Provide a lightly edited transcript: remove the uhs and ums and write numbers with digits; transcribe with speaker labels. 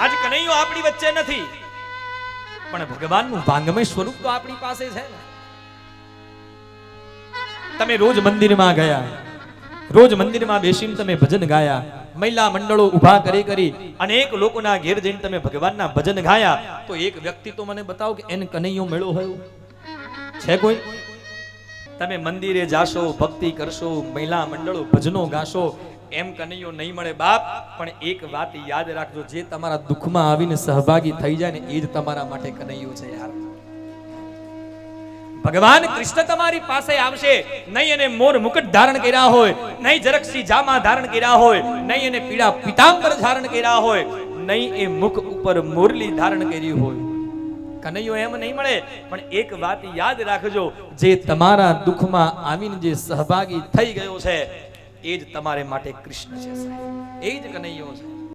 Speaker 1: આજ કનૈયો આપણી વચ્ચે નથી, પણ ભગવાનનું વાંગમય સ્વરૂપ તો આપણી પાસે છે ને. તમે રોજ મંદિરમાં ગયા, રોજ મંદિરમાં બેસીને તમે ભજન ગાયા, મહિલા મંડળો ઊભા કરી અનેક લોકોના ઘેર જઈને તમે ભગવાનના ભજન ગાયા, તો એક વ્યક્તિ તો મને બતાવો કે એને કનૈયો મળ્યો હોય છે કોઈ? તમે મંદિરે જાશો, ભક્તિ કરશો, મહિલા મંડળો ભજનો ગાશો, એમ કનૈયો નહીં મળે બાપ. પણ એક વાત યાદ રાખજો, જે તમારા દુઃખમાં આવીને સહભાગી થઈ જાય ને એ જ તમારા માટે કનૈયો છે યાર. ભગવાન કૃષ્ણ તમારી પાસે આવશે, નહીં એને મોર મુકટ ધારણ કર્યા હોય, નહીં જરકસી જામા ધારણ કર્યા હોય, નહીં એને પીળા પીતાંબર ધારણ કર્યા હોય, નહીં એ મુખ ઉપર મોરલી ધારણ કરી હોય, કનૈયો એમ નહીં મળે. પણ એક વાત યાદ રાખજો, જે તમારા દુઃખમાં આવીને જે સહભાગી થઈ ગયો છે એ જ તમારે માટે કૃષ્ણ છે સાહેબ, એ જ કનૈયો છે.